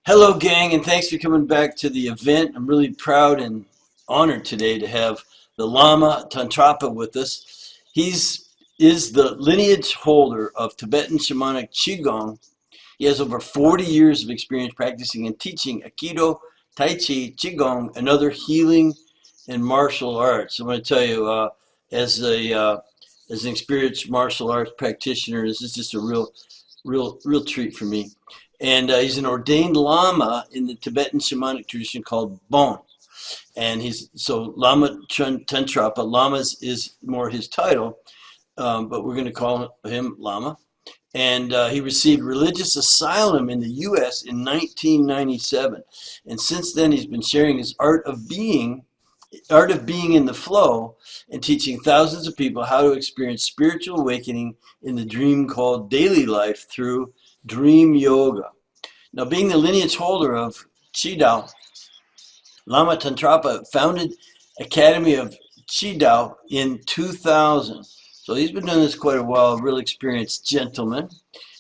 Hello, gang, and thanks for coming back to the event. I'm really proud and honored today to have the Lama Tantrapa with us. Is the lineage holder of Tibetan shamanic Qigong. He has over 40 years of experience practicing and teaching Aikido, Tai Chi, Qigong, and other healing and martial arts. I'm going to tell you, as a as an experienced martial arts practitioner, this is just a real treat for me. And he's an ordained lama in the Tibetan shamanic tradition called Bon. And he's so Lama Tantrapa. Lamas is more his title, but we're going to call him Lama. And he received religious asylum in the U.S. in 1997. And since then, he's been sharing his art of being in the flow, and teaching thousands of people how to experience spiritual awakening in the dream called daily life through dream yoga. Now, being the lineage holder of Qidao, Lama Tantrapa founded Academy of Qidao in 2000. So he's been doing this quite a while, a real experienced gentleman,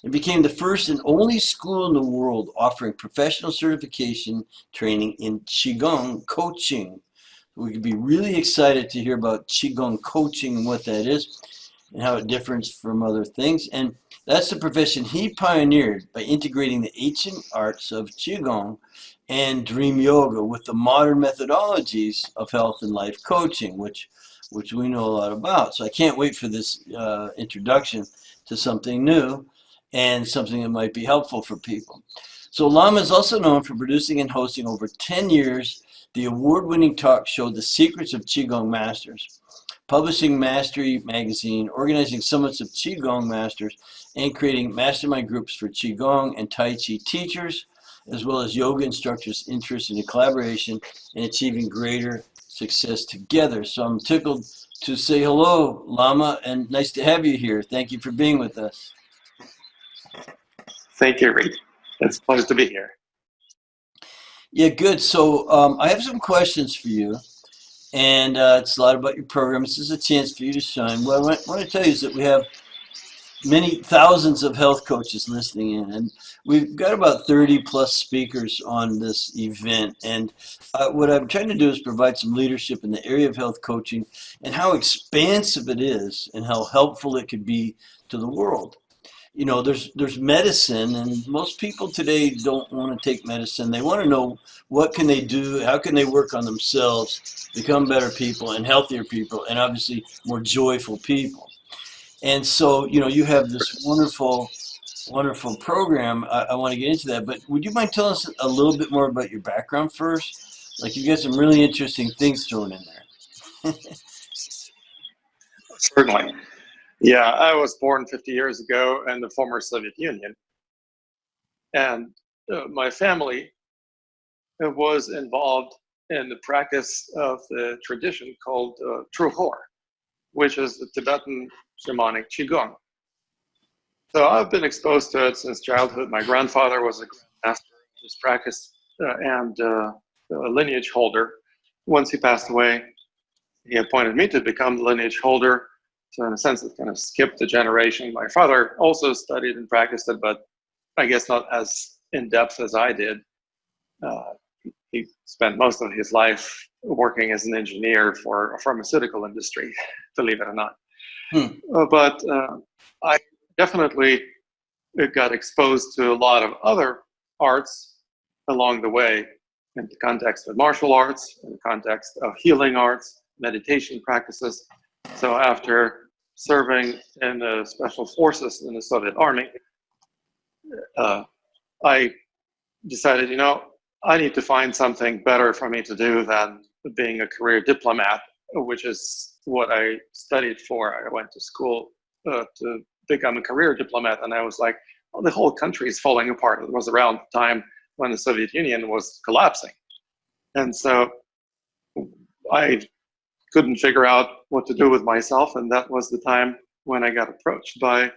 and became the first and only school in the world offering professional certification training in Qigong Coaching. We could be really excited to hear about Qigong Coaching and what that is and how it differs from other things. And that's the profession he pioneered by integrating the ancient arts of Qigong and Dream Yoga with the modern methodologies of health and life coaching, which we know a lot about. So I can't wait for this introduction to something new and something that might be helpful for people. So Lama is also known for producing and hosting over 10 years the award-winning talk show The Secrets of Qigong Masters, publishing Mastery magazine, organizing summits of Qigong masters, and creating mastermind groups for Qigong and Tai Chi teachers, as well as yoga instructors interested in collaboration and achieving greater success together. So I'm tickled to say hello, Lama, and nice to have you here. Thank you for being with us. Thank you, Reed. It's a pleasure to be here. Yeah, good. So I have some questions for you, and it's a lot about your program. This is a chance for you to shine. What I want to tell you is that we have many thousands of health coaches listening in, and we've got about 30 plus speakers on this event. And what I'm trying to do is provide some leadership in the area of health coaching and how expansive it is and how helpful it could be to the world. You know, there's medicine, and most people today don't want to take medicine. They want to know what can they do, how can they work on themselves, become better people and healthier people, and obviously more joyful people. And so, you know, you have this wonderful program. I want to get into that, but would you mind telling us a little bit more about your background first? Like, you got some really interesting things thrown in there. Certainly. Yeah, I was born 50 years ago in the former Soviet Union. And my family was involved in the practice of the tradition called Truhor, which is the Tibetan shamanic Qigong. So I've been exposed to it since childhood. My grandfather was a master of this practice and a lineage holder. Once he passed away, he appointed me to become the lineage holder. So in a sense, it kind of skipped a generation. My father also studied and practiced it, but I guess not as in depth as I did. He spent most of his life working as an engineer for a pharmaceutical industry, believe it or not. But I definitely got exposed to a lot of other arts along the way in the context of martial arts, in the context of healing arts, meditation practices. So after serving in the special forces in the Soviet army, I decided, you know, I need to find something better for me to do than being a career diplomat, which is what I studied for. I went to school to become a career diplomat, and I was like, well, the whole country is falling apart. It was around the time when the Soviet Union was collapsing. And so I couldn't figure out what to do with myself, and that was the time when I got approached by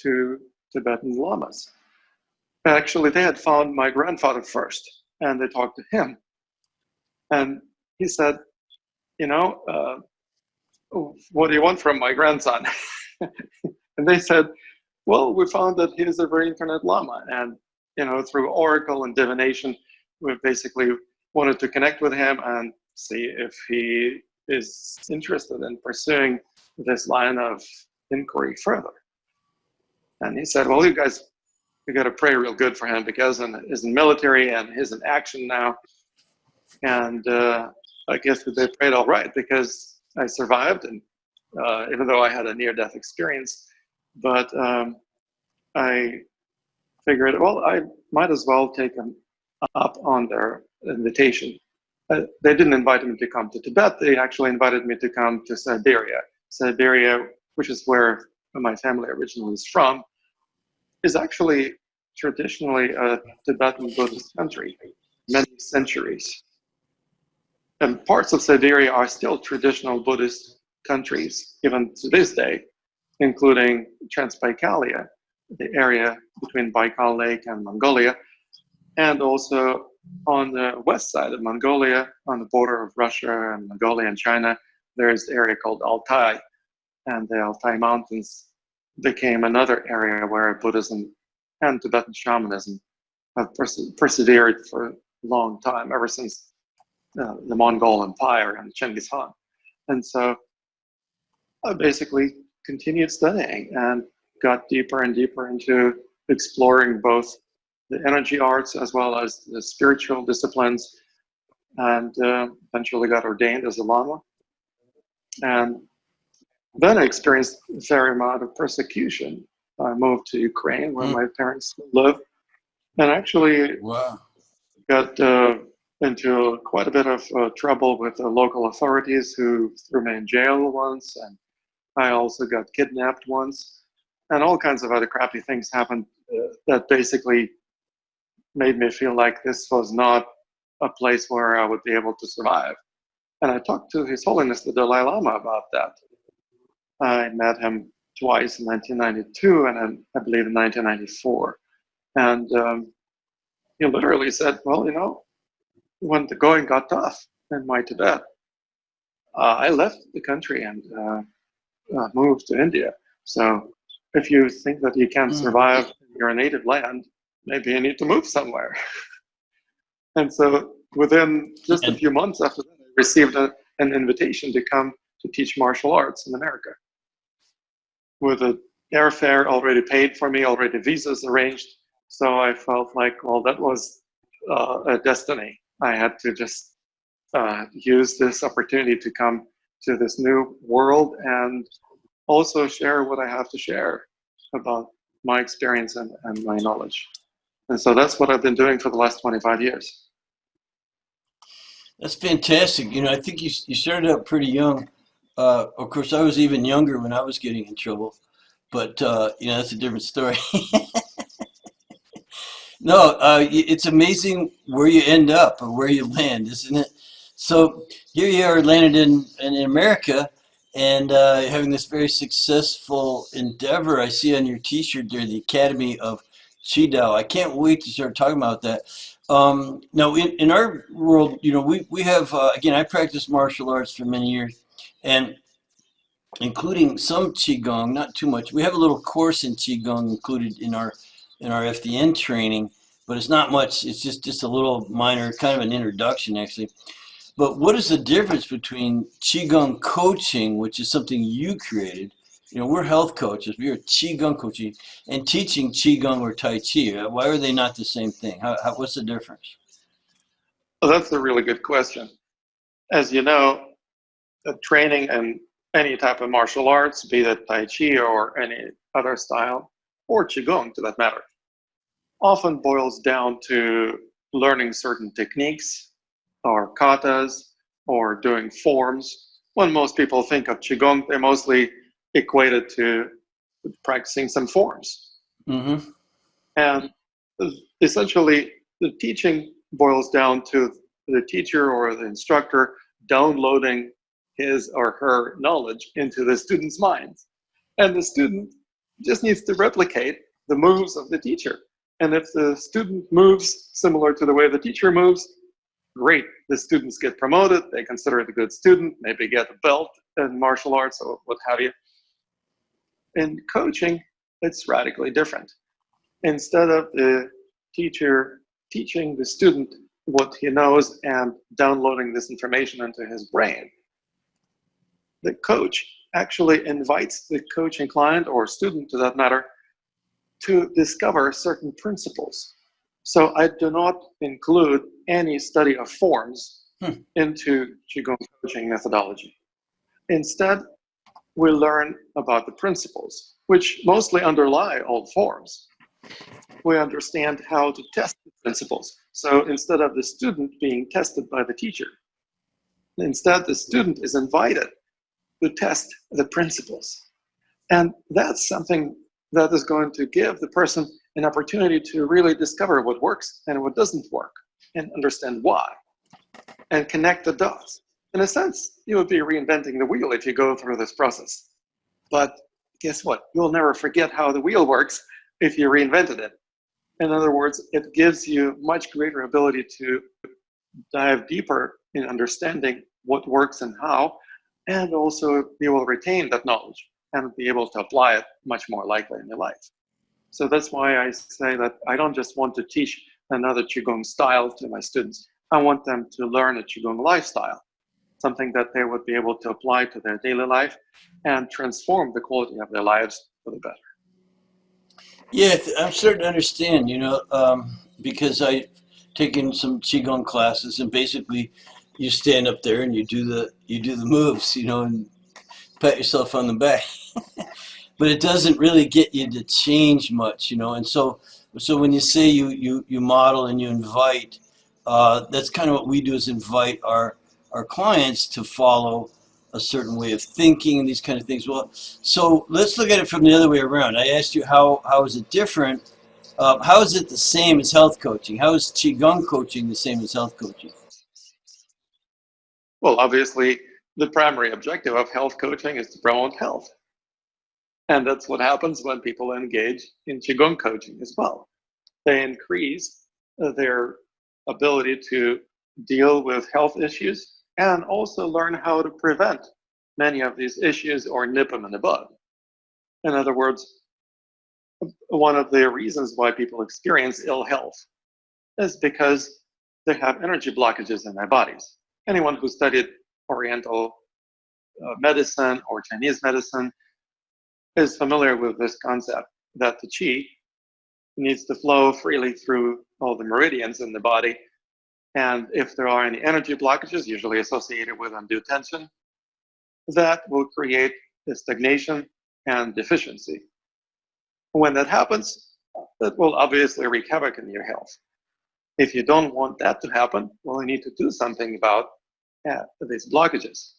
two Tibetan lamas. Actually, they had found my grandfather first, and they talked to him. And he said, you know, what do you want from my grandson? And they said, well, we found that he is a reincarnate lama, and through oracle and divination, we basically wanted to connect with him and see if he is interested in pursuing this line of inquiry further. And he said, well, you guys, you got to pray real good for him because he's in military and he's in action now. And I guess they prayed all right because I survived, and even though I had a near-death experience. But I figured, well, I might as well take him up on their invitation. They didn't invite me to come to Tibet. They actually invited me to come to Siberia. Siberia, which is where my family originally is from, is actually traditionally a Tibetan Buddhist country, many centuries. And parts of Siberia are still traditional Buddhist countries, even to this day, including Transbaikalia, the area between Baikal Lake and Mongolia, and also on the west side of Mongolia, on the border of Russia and Mongolia and China, there's the area called Altai, and the Altai Mountains became another area where Buddhism and Tibetan shamanism have persevered for a long time, ever since the Mongol Empire and Genghis Khan. And so I basically continued studying and got deeper and deeper into exploring both the energy arts as well as the spiritual disciplines, and eventually got ordained as a Lama. And then I experienced a fair amount of persecution. I moved to Ukraine, where my parents live, and actually got into quite a bit of trouble with the local authorities, who threw me in jail once, and I also got kidnapped once, and all kinds of other crappy things happened that basically made me feel like this was not a place where I would be able to survive. And I talked to His Holiness the Dalai Lama about that. I met him twice in 1992 and then I believe in 1994. And he literally said, well, when the going got tough in my Tibet, I left the country and moved to India. So if you think that you can't survive in your native land, maybe you need to move somewhere. And so within just a few months after that, I received an invitation to come to teach martial arts in America, with an airfare already paid for me, already visas arranged. So I felt like, well, that was a destiny. I had to just use this opportunity to come to this new world and also share what I have to share about my experience and my knowledge. And so that's what I've been doing for the last 25 years. That's fantastic. I think you started out pretty young. Of course, I was even younger when I was getting in trouble, but that's a different story. No, it's amazing where you end up or where you land, isn't it? So here you are, landed in America, and having this very successful endeavor. I see on your T-shirt there, the Academy of Qigong. I can't wait to start talking about that. Now, in our world, we have, again, I practiced martial arts for many years, and including some Qigong, not too much. We have a little course in Qigong included in our FDN training, but it's not much. It's just a little minor, kind of an introduction, actually. But what is the difference between Qigong Coaching, which is something you created? We're health coaches. We are Qigong Coaching, and teaching Qigong or Tai Chi. Why are they not the same thing? What's the difference? Well, that's a really good question. As you know, training in any type of martial arts, be it Tai Chi or any other style, or Qigong to that matter, often boils down to learning certain techniques or katas or doing forms. When most people think of Qigong, they mostly equate it to practicing some forms. Mm-hmm. And essentially, the teaching boils down to the teacher or the instructor downloading his or her knowledge into the student's mind. And the student just needs to replicate the moves of the teacher. And if the student moves similar to the way the teacher moves, great. The students get promoted, they consider it a good student, maybe get a belt in martial arts or what have you. In coaching, it's radically different. Instead of the teacher teaching the student what he knows and downloading this information into his brain, the coach actually invites the coaching client or student, to that matter, to discover certain principles. So I do not include any study of forms into Qigong coaching methodology. Instead, we learn about the principles, which mostly underlie all forms. We understand how to test the principles. So instead of the student being tested by the teacher, instead the student is invited to test the principles. And that's something that is going to give the person an opportunity to really discover what works and what doesn't work, and understand why, and connect the dots. In a sense, you would be reinventing the wheel if you go through this process. But guess what? You'll never forget how the wheel works if you reinvented it. In other words, it gives you much greater ability to dive deeper in understanding what works and how, and also you will retain that knowledge and be able to apply it much more likely in your life. So that's why I say that I don't just want to teach another Qigong style to my students. I want them to learn a Qigong lifestyle, something that they would be able to apply to their daily life and transform the quality of their lives for the better. Yeah, I'm starting to understand, because I've taken some Qigong classes, and basically you stand up there and you do the moves, and pat yourself on the back. But it doesn't really get you to change much, and so when you say you model and you invite, that's kind of what we do, is invite our clients to follow a certain way of thinking and these kind of things. Well, so let's look at it from the other way around. I asked you how is it different? How is it the same as health coaching? How is Qigong coaching the same as health coaching? Well, obviously, the primary objective of health coaching is to promote health. And that's what happens when people engage in Qigong coaching as well. They increase their ability to deal with health issues and also learn how to prevent many of these issues or nip them in the bud. In other words, one of the reasons why people experience ill health is because they have energy blockages in their bodies. Anyone who studied Oriental medicine or Chinese medicine is familiar with this concept that the qi needs to flow freely through all the meridians in the body. And if there are any energy blockages, usually associated with undue tension, that will create a stagnation and deficiency. When that happens, that will obviously wreak havoc in your health. If you don't want that to happen, well, you need to do something about these blockages.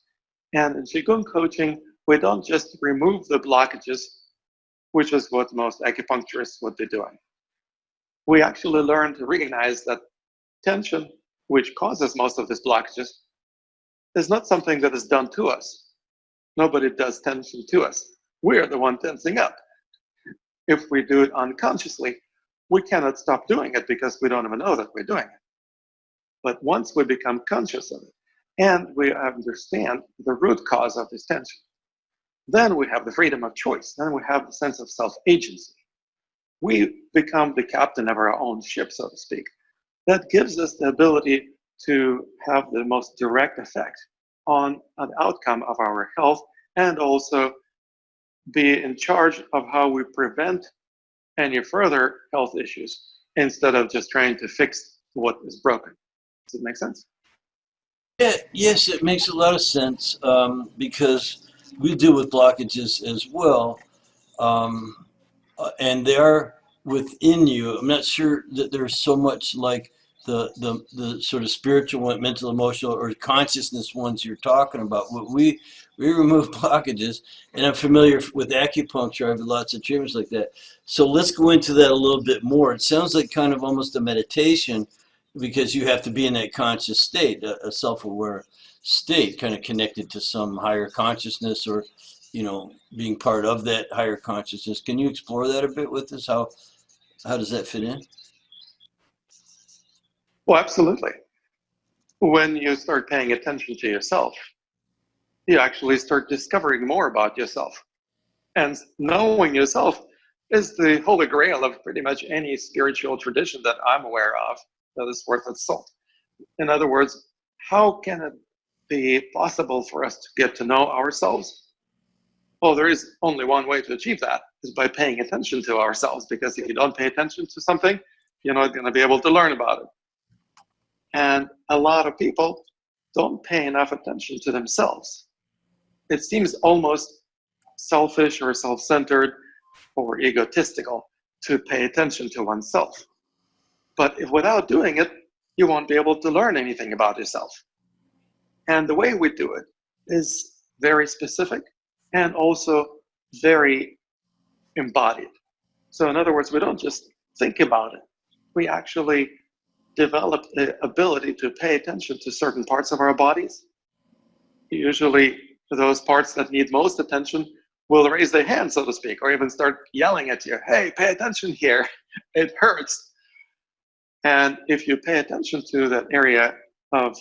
And in Qigong coaching, we don't just remove the blockages, which is what most acupuncturists would be doing. We actually learn to recognize that tension, which causes most of these blockages, is not something that is done to us. Nobody does tension to us. We're the one tensing up. If we do it unconsciously, we cannot stop doing it because we don't even know that we're doing it. But once we become conscious of it and we understand the root cause of this tension, then we have the freedom of choice. Then we have the sense of self-agency. We become the captain of our own ship, so to speak. That gives us the ability to have the most direct effect on an outcome of our health, and also be in charge of how we prevent any further health issues instead of just trying to fix what is broken. Does it make sense? Yeah, yes, it makes a lot of sense, because we deal with blockages as well, and they are within you. I'm not sure that there's so much like the sort of spiritual, mental, emotional, or consciousness ones you're talking about. We remove blockages, and I'm familiar with acupuncture. I have lots of treatments like that. So let's go into that a little bit more. It sounds like kind of almost a meditation, because you have to be in that conscious state, a self-aware state, kind of connected to some higher consciousness, or being part of that higher consciousness. Can you explore that a bit with us? How does that fit in? Well, absolutely. When you start paying attention to yourself, you actually start discovering more about yourself. And knowing yourself is the holy grail of pretty much any spiritual tradition that I'm aware of that is worth its salt. In other words, how can it be possible for us to get to know ourselves? Well, there is only one way to achieve that, is by paying attention to ourselves, because if you don't pay attention to something, you're not going to be able to learn about it. And a lot of people don't pay enough attention to themselves. It seems almost selfish or self-centered or egotistical to pay attention to oneself. But if without doing it, you won't be able to learn anything about yourself. And the way we do it is very specific and also very embodied. So in other words, we don't just think about it. We actually develop the ability to pay attention to certain parts of our bodies. Usually those parts that need most attention will raise their hand, so to speak, or even start yelling at you, hey, pay attention here, it hurts. And if you pay attention to that area of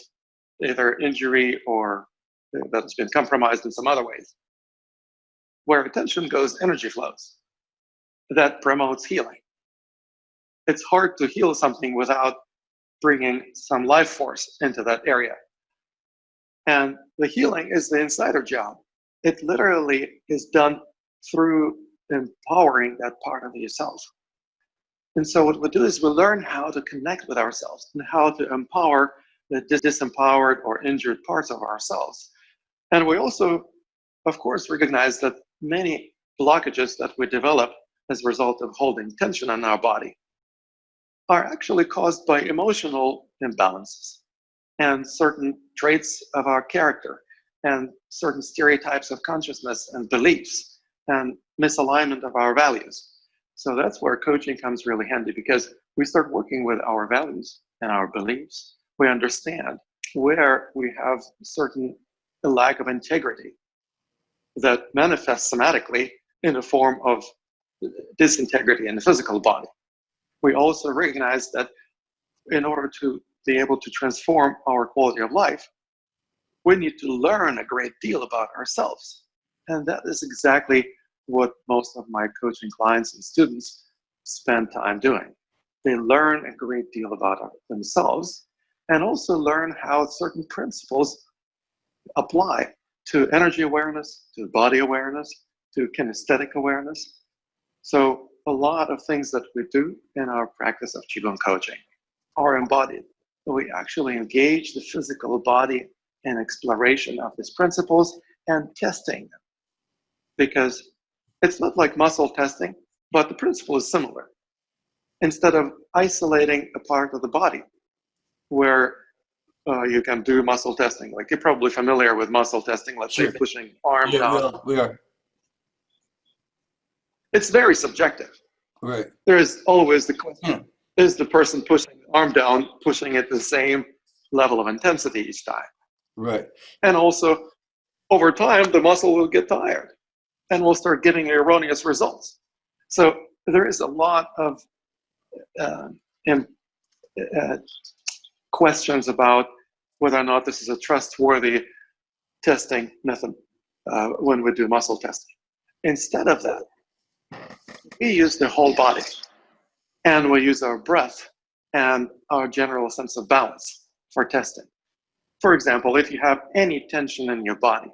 either injury or that has been compromised in some other ways, where attention goes, energy flows. That promotes healing. It's hard to heal something without bringing some life force into that area. And the healing is the insider job. It literally is done through empowering that part of yourself. And so what we do is we learn how to connect with ourselves and how to empower the disempowered or injured parts of ourselves. And we also, of course, recognize that many blockages that we develop as a result of holding tension in our body are actually caused by emotional imbalances and certain traits of our character and certain stereotypes of consciousness and beliefs and misalignment of our values. So that's where coaching comes really handy, because we start working with our values and our beliefs. We understand where we have certain lack of integrity that manifests somatically in the form of disintegrity in the physical body. We also recognize that in order to be able to transform our quality of life, we need to learn a great deal about ourselves. And that is exactly what most of my coaching clients and students spend time doing. They learn a great deal about themselves and also learn how certain principles apply to energy awareness, to body awareness, to kinesthetic awareness. So a lot of things that we do in our practice of Qigong coaching are embodied. We actually engage the physical body in exploration of these principles and testing them. Because it's not like muscle testing, but the principle is similar. Instead of isolating a part of the body where you can do muscle testing, like you're probably familiar with muscle testing, let's say pushing arm down. We are. It's very subjective. Right. There is always the question, is the person pushing the arm down, pushing it the same level of intensity each time? Right. And also, over time, the muscle will get tired and will start giving erroneous results. So there is a lot of questions about whether or not this is a trustworthy testing method when we do muscle testing. Instead of that, we use the whole body, and we use our breath and our general sense of balance for testing. For example, if you have any tension in your body,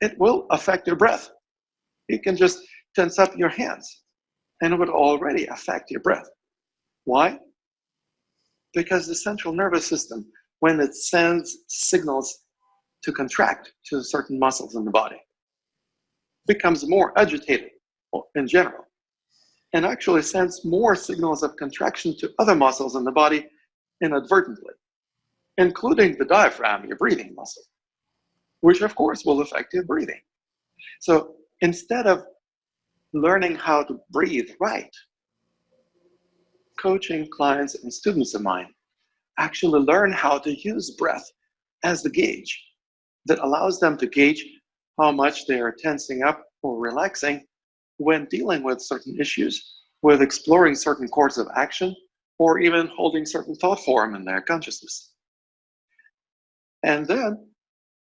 it will affect your breath. You can just tense up your hands, and it would already affect your breath. Why? Because the central nervous system, when it sends signals to contract to certain muscles in the body, becomes more agitated in general, and actually sends more signals of contraction to other muscles in the body inadvertently, including the diaphragm, your breathing muscle, which of course will affect your breathing. So instead of learning how to breathe right, coaching clients and students of mine actually learn how to use breath as the gauge that allows them to gauge how much they are tensing up or relaxing when dealing with certain issues, with exploring certain courses of action, or even holding certain thought form in their consciousness. And then,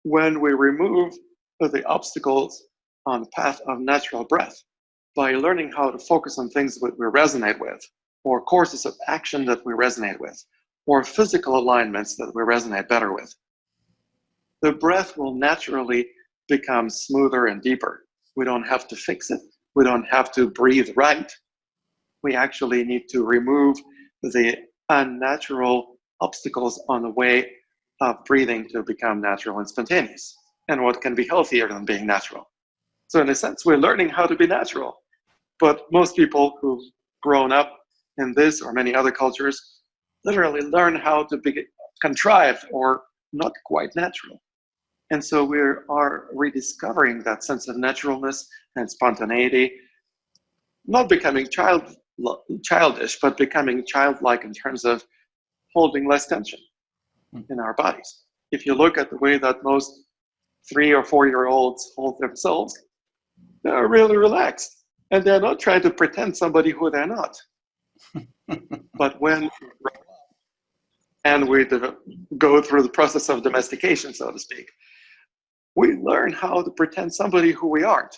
when we remove the obstacles on the path of natural breath, by learning how to focus on things that we resonate with, or courses of action that we resonate with, or physical alignments that we resonate better with, the breath will naturally become smoother and deeper. We don't have to fix it. We don't have to breathe right. We actually need to remove the unnatural obstacles on the way of breathing to become natural and spontaneous, and what can be healthier than being natural. So in a sense, we're learning how to be natural. But most people who've grown up in this or many other cultures literally learn how to be contrived or not quite natural. And so we are rediscovering that sense of naturalness and spontaneity, not becoming childish, but becoming childlike in terms of holding less tension in our bodies. If you look at the way that most 3 or 4-year-olds hold themselves, they're really relaxed. And they're not trying to pretend somebody who they're not. But when we grow up and we go through the process of domestication, so to speak, we learn how to pretend somebody who we aren't.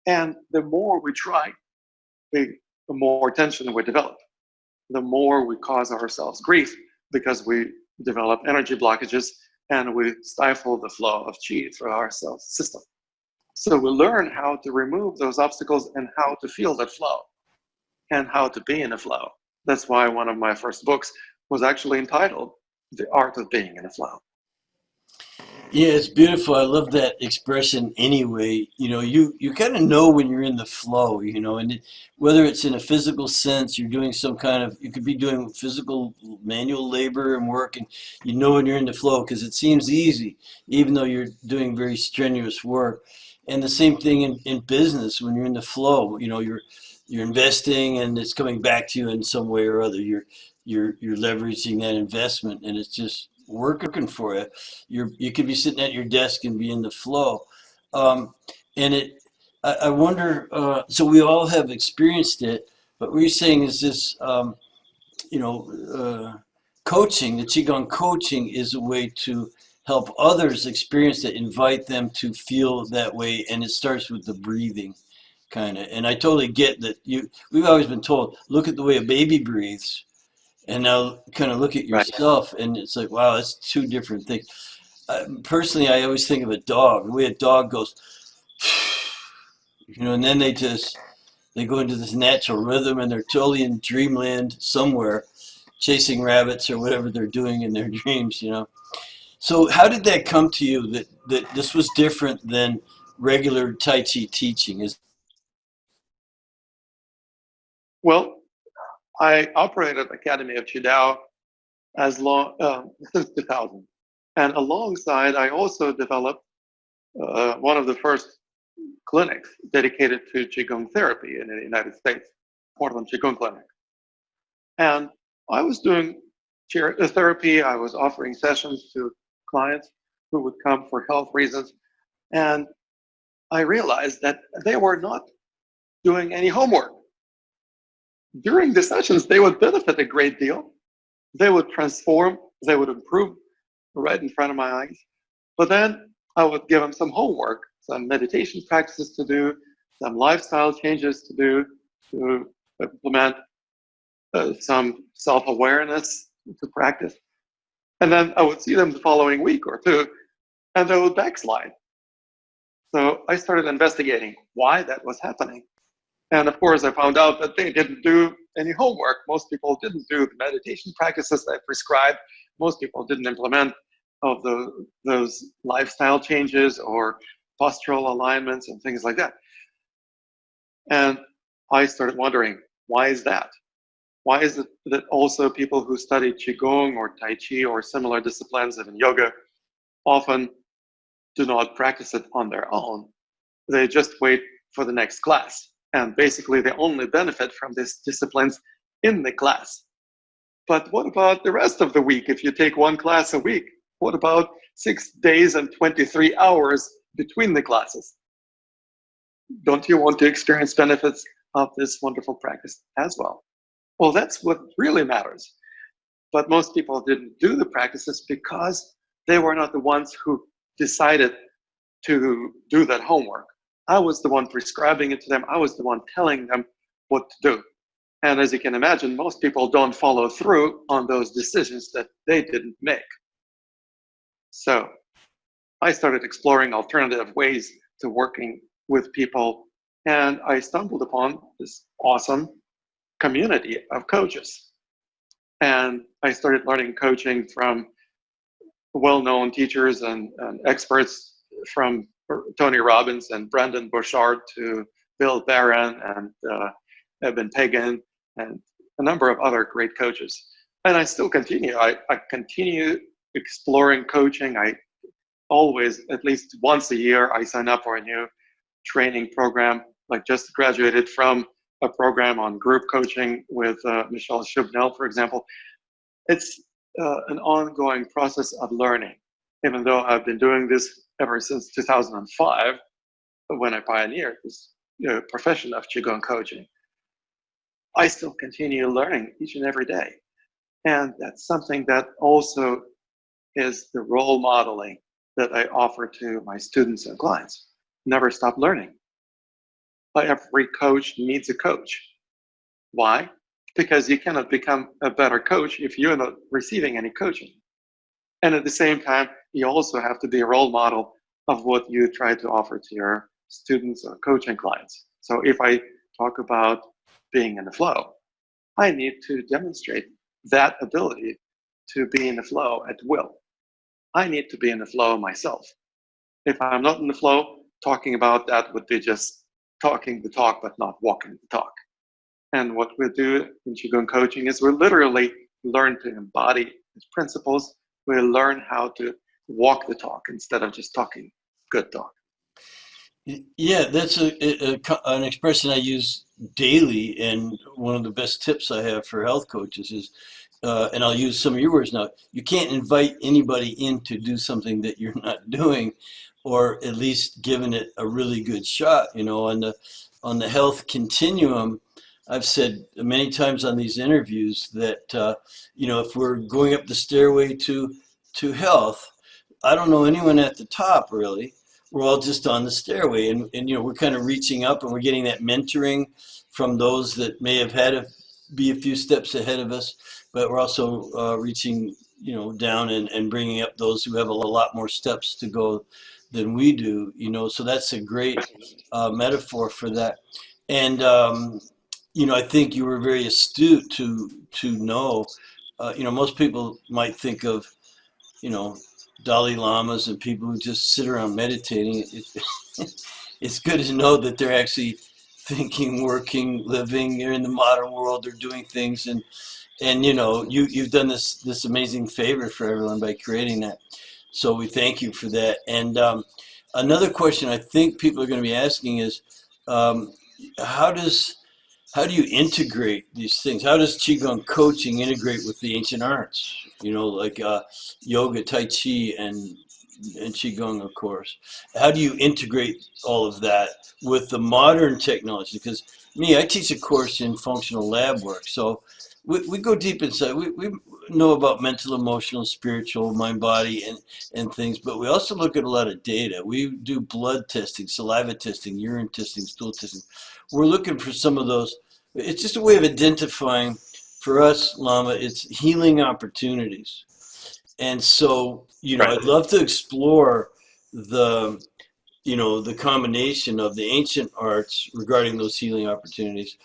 And the more we try, the more tension we develop. The more we cause ourselves grief because we develop energy blockages and we stifle the flow of qi through our cell system. So we learn how to remove those obstacles and how to feel that flow and how to be in a flow. That's why one of my first books was actually entitled The Art of Being in a Flow. Yeah, it's beautiful. I love that expression anyway. You kind of know when you're in the flow, and whether it's in a physical sense, you're doing some kind of, you could be doing physical manual labor and work, and you know when you're in the flow because it seems easy, even though you're doing very strenuous work. And the same thing in business, when you're in the flow, you're investing and it's coming back to you in some way or other. You're leveraging that investment and it's just working for you. You could be sitting at your desk and be in the flow. And I wonder, so we all have experienced it, but what you're saying is this, coaching, the Qigong coaching is a way to help others experience that, invite them to feel that way. And it starts with the breathing kind of. And I totally get that we've always been told, look at the way a baby breathes. And now kind of look at Right. yourself and it's like, wow, that's two different things. Personally, I always think of a dog. The way a dog goes, and then they go into this natural rhythm and they're totally in dreamland somewhere, chasing rabbits or whatever they're doing in their dreams. So how did that come to you that this was different than regular Tai Chi teaching? Well, I operated Academy of Qidao since 2000. And alongside, I also developed one of the first clinics dedicated to Qigong therapy in the United States, Portland Qigong Clinic. And I was doing therapy. I was offering sessions to clients who would come for health reasons. And I realized that they were not doing any homework. During the sessions, they would benefit a great deal. They would transform, they would improve right in front of my eyes. But then I would give them some homework, some meditation practices to do, some lifestyle changes to do, to implement some self-awareness to practice. And then I would see them the following week or two, and they would backslide. So I started investigating why that was happening. And of course, I found out that they didn't do any homework. Most people didn't do the meditation practices I prescribed. Most people didn't implement those lifestyle changes or postural alignments and things like that. And I started wondering, why is that? Why is it that also people who study Qigong or Tai Chi or similar disciplines, even yoga, often do not practice it on their own? They just wait for the next class. And basically, they only benefit from these disciplines in the class. But what about the rest of the week? If you take one class a week, what about 6 days and 23 hours between the classes? Don't you want to experience benefits of this wonderful practice as well? Well, that's what really matters. But most people didn't do the practices because they were not the ones who decided to do that homework. I was the one prescribing it to them. I was the one telling them what to do. And as you can imagine, most people don't follow through on those decisions that they didn't make. So I started exploring alternative ways to working with people, and I stumbled upon this awesome community of coaches. And I started learning coaching from well-known teachers and experts, from Tony Robbins and Brendon Burchard to Bill Barron and Eben Pagan and a number of other great coaches. And I still continue. I continue exploring coaching. I always, at least once a year, I sign up for a new training program. Like just graduated from a program on group coaching with Michelle Shubnell, for example. It's an ongoing process of learning. Even though I've been doing this ever since 2005, when I pioneered this profession of Qigong coaching, I still continue learning each and every day. And that's something that also is the role modeling that I offer to my students and clients. Never stop learning. Every coach needs a coach. Why? Because you cannot become a better coach if you're not receiving any coaching. And at the same time, you also have to be a role model of what you try to offer to your students or coaching clients. So if I talk about being in the flow, I need to demonstrate that ability to be in the flow at will. I need to be in the flow myself. If I'm not in the flow, talking about that would be just talking the talk, but not walking the talk. And what we do in Qigong coaching is we literally learn to embody these principles. We learn how to walk the talk instead of just talking good talk. Yeah, that's an expression I use daily, and one of the best tips I have for health coaches is, and I'll use some of your words now, you can't invite anybody in to do something that you're not doing, or at least giving it a really good shot. On the health continuum, I've said many times on these interviews that, if we're going up the stairway to health, I don't know anyone at the top really. We're all just on the stairway, and we're kind of reaching up, and we're getting that mentoring from those that may have had to be a few steps ahead of us, but we're also reaching down and bringing up those who have a lot more steps to go than we do. So that's a great metaphor for that. And I think you were very astute to know. Most people might think of Dalai Lamas and people who just sit around meditating. It's good to know that they're actually thinking, working, living. They're in the modern world. They're doing things, and you've done this amazing favor for everyone by creating that. So we thank you for that. And another question I think people are going to be asking is, how do you integrate these things? How does Qigong coaching integrate with the ancient arts? Like yoga, Tai Chi, and Qigong, of course. How do you integrate all of that with the modern technology? Because I teach a course in functional lab work. So we go deep inside. We know about mental, emotional, spiritual, mind, body, and things, but we also look at a lot of data. We do blood testing, saliva testing, urine testing, stool testing. We're looking for some of those. It's just a way of identifying, for us, Lama, it's healing opportunities. And so, Right. I'd love to explore the the combination of the ancient arts regarding those healing opportunities.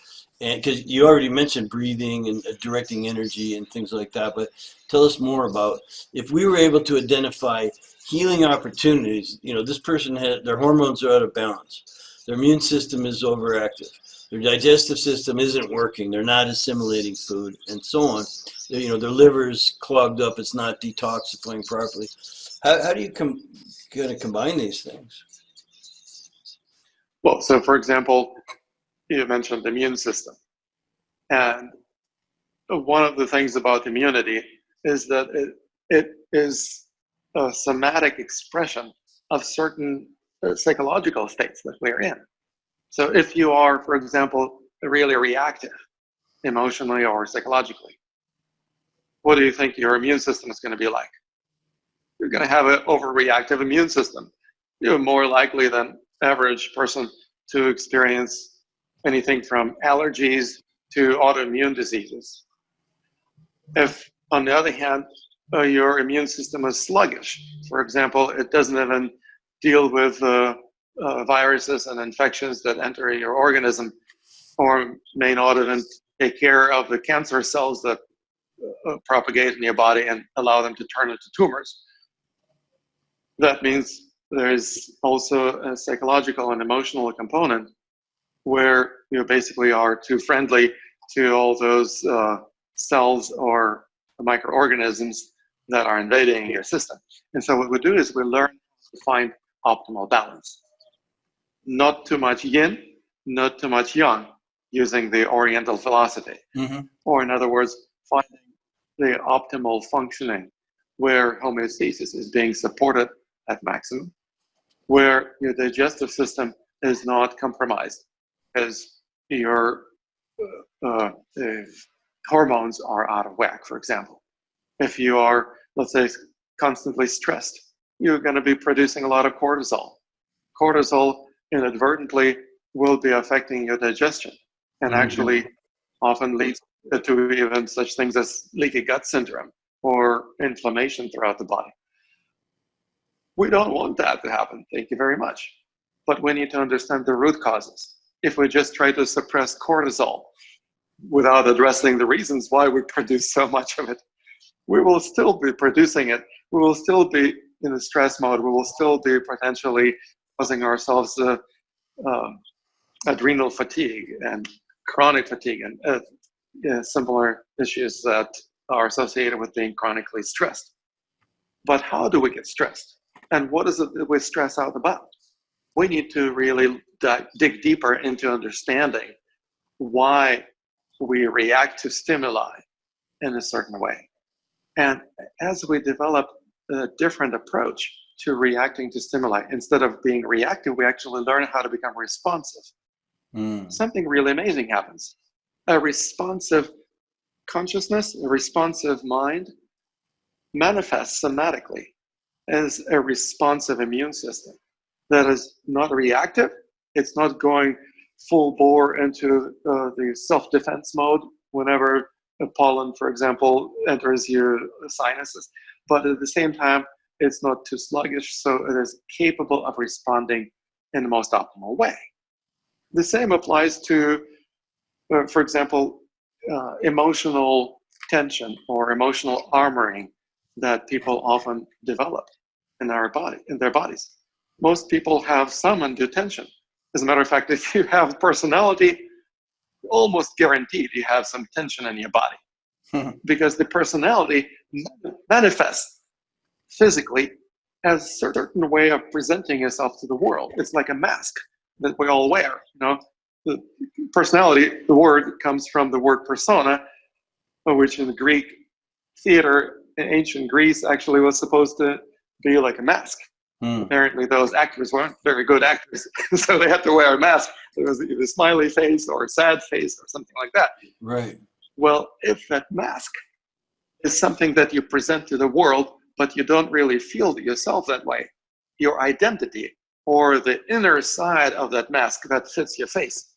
And because you already mentioned breathing and directing energy and things like that, but tell us more about, if we were able to identify healing opportunities. This person had, their hormones are out of balance, their immune system is overactive, their digestive system isn't working, they're not assimilating food, and so on. Their liver's clogged up, it's not detoxifying properly. How do you kind of combine these things? Well, so for example, you mentioned the immune system. And one of the things about immunity is that it is a somatic expression of certain psychological states that we're in. So if you are, for example, really reactive, emotionally or psychologically, what do you think your immune system is going to be like? You're going to have an overreactive immune system. You're more likely than average person to experience anything from allergies to autoimmune diseases. If, on the other hand, your immune system is sluggish, for example, it doesn't even deal with viruses and infections that enter your organism, or may not even take care of the cancer cells that propagate in your body and allow them to turn into tumors. That means there's also a psychological and emotional component where you basically are too friendly to all those cells or microorganisms that are invading your system. And so what we do is we learn to find optimal balance. Not too much yin, not too much yang, using the Oriental philosophy. Mm-hmm. Or in other words, finding the optimal functioning where homeostasis is being supported at maximum, where your digestive system is not compromised because your hormones are out of whack, for example. If you are, let's say, constantly stressed, you're going to be producing a lot of cortisol. Cortisol inadvertently will be affecting your digestion and actually often leads to even such things as leaky gut syndrome or inflammation throughout the body. We don't want that to happen, thank you very much. But we need to understand the root causes. If we just try to suppress cortisol without addressing the reasons why we produce so much of it, we will still be producing it. We will still be in a stress mode. We will still be potentially causing ourselves adrenal fatigue and chronic fatigue and similar issues that are associated with being chronically stressed. But how do we get stressed? And what is it that we stress out about? We need to really dig deeper into understanding why we react to stimuli in a certain way. And as we develop a different approach to reacting to stimuli, instead of being reactive, we actually learn how to become responsive. Something really amazing happens. A responsive consciousness, a responsive mind manifests somatically as a responsive immune system that is not reactive. It's not going full bore into the self-defense mode whenever a pollen, for example, enters your sinuses. But at the same time, it's not too sluggish, so it is capable of responding in the most optimal way. The same applies to, for example, emotional tension or emotional armoring that people often develop in their bodies. Most people have some undue tension. As a matter of fact, if you have personality, almost guaranteed you have some tension in your body because the personality manifests physically as a certain way of presenting yourself to the world. It's like a mask that we all wear. You know, the personality, the word comes from the word persona, which in the Greek theater in ancient Greece actually was supposed to be like a mask. Apparently those actors weren't very good actors, so they had to wear a mask. It was either a smiley face or a sad face or something like that. Right. Well, if that mask is something that you present to the world, but you don't really feel yourself that way, your identity or the inner side of that mask that fits your face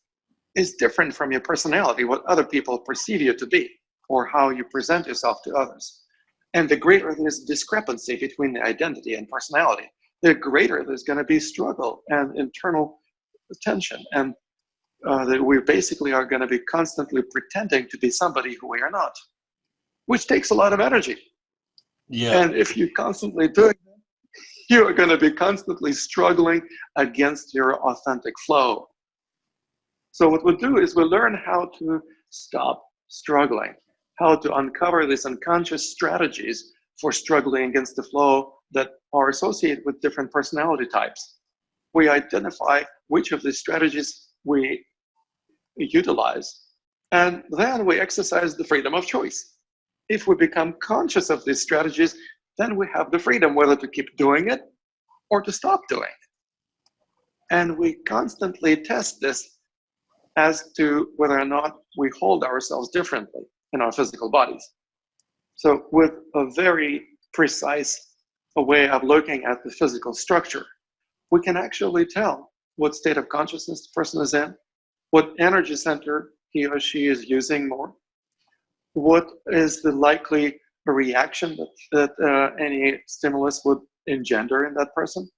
is different from your personality, what other people perceive you to be, or how you present yourself to others. And the greater this discrepancy between the identity and personality, the greater there's going to be struggle and internal tension. And that we basically are going to be constantly pretending to be somebody who we are not, which takes a lot of energy. Yeah. And if you constantly do it, you are going to be constantly struggling against your authentic flow. So what we'll do is we'll learn how to stop struggling, how to uncover these unconscious strategies for struggling against the flow that are associated with different personality types. We identify which of these strategies we utilize, and then we exercise the freedom of choice. If we become conscious of these strategies, then we have the freedom whether to keep doing it or to stop doing it. And we constantly test this as to whether or not we hold ourselves differently in our physical bodies. So with a very precise way of looking at the physical structure, we can actually tell what state of consciousness the person is in, what energy center he or she is using more, what is the likely reaction that any stimulus would engender in that person,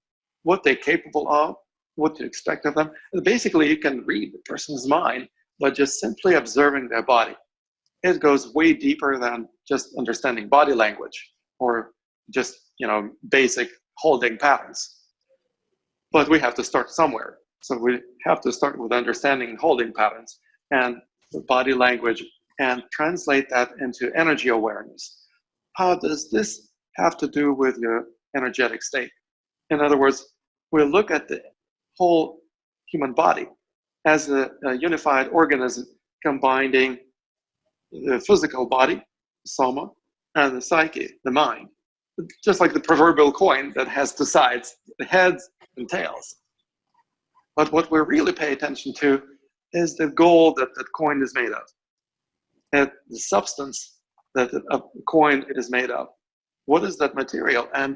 what they're capable of, what to expect of them. And basically, you can read the person's mind by just simply observing their body. It goes way deeper than just understanding body language or just, basic holding patterns. But we have to start somewhere. So we have to start with understanding holding patterns and the body language and translate that into energy awareness. How does this have to do with your energetic state? In other words, we look at the whole human body as a unified organism combining the physical body, soma, and the psyche, the mind. Just like the proverbial coin that has two sides, the heads and tails. But what we really pay attention to is the gold that that coin is made of, and the substance that a coin is made of. What is that material, and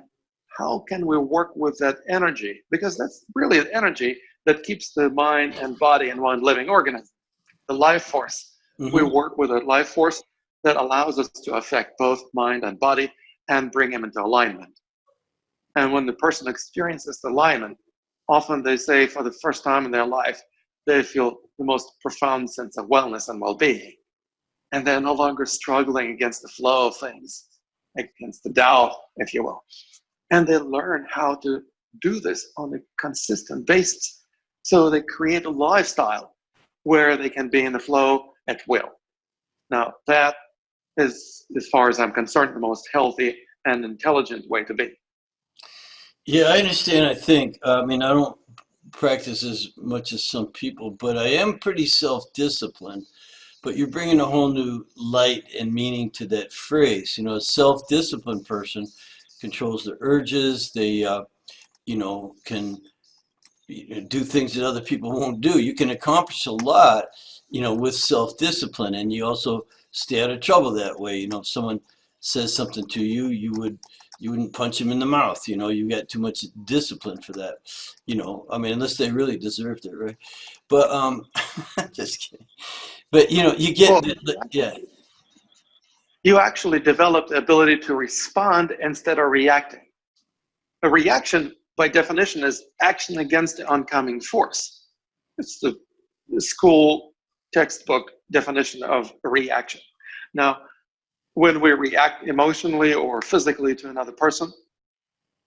how can we work with that energy? Because that's really the energy that keeps the mind and body in one living organism, the life force. Mm-hmm. We work with a life force that allows us to affect both mind and body and bring them into alignment. And when the person experiences the alignment, often they say for the first time in their life, they feel the most profound sense of wellness and well-being. And they're no longer struggling against the flow of things, against the Tao, if you will. And they learn how to do this on a consistent basis. So they create a lifestyle where they can be in the flow at will. Now, that is, as far as I'm concerned, the most healthy and intelligent way to be. Yeah, I understand. I think, I don't practice as much as some people, but I am pretty self-disciplined. But you're bringing a whole new light and meaning to that phrase. A self-disciplined person controls their urges. They, can do things that other people won't do. You can accomplish a lot, with self-discipline, and you also stay out of trouble that way. If someone says something to you, you wouldn't punch him in the mouth. You got too much discipline for that. Unless they really deserved it, right? But just kidding. But you get yeah. You actually develop the ability to respond instead of reacting. A reaction, by definition, is action against the oncoming force. It's the school textbook definition of a reaction. Now, when we react emotionally or physically to another person,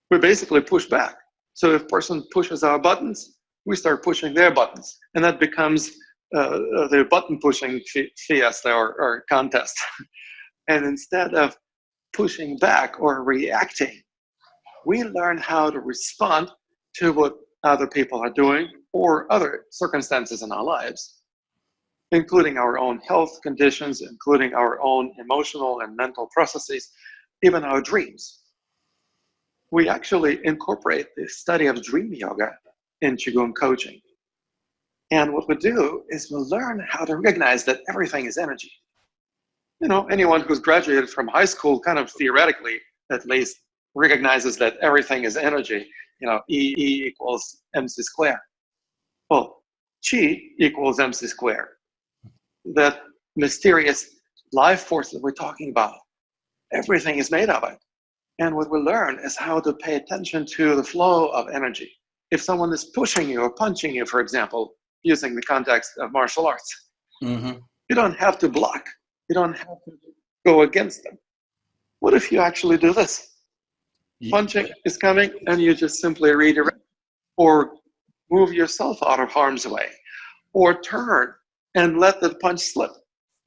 we basically push back. So if a person pushes our buttons, we start pushing their buttons. And that becomes the button pushing fiesta or contest. And instead of pushing back or reacting, we learn how to respond to what other people are doing or other circumstances in our lives, including our own health conditions, including our own emotional and mental processes, even our dreams. We actually incorporate the study of dream yoga in Qigong Coaching. And what we do is we learn how to recognize that everything is energy. Anyone who's graduated from high school kind of theoretically, at least, recognizes that everything is energy. E equals mc squared. Well, Qi equals mc squared. That mysterious life force that we're talking about, everything is made of it. And what we learn is how to pay attention to the flow of energy. If someone is pushing you or punching you, for example, using the context of martial arts, mm-hmm. You don't have to block. You don't have to go against them. What if you actually do this? Yeah. Punching is coming and you just simply redirect or move yourself out of harm's way or turn and let the punch slip.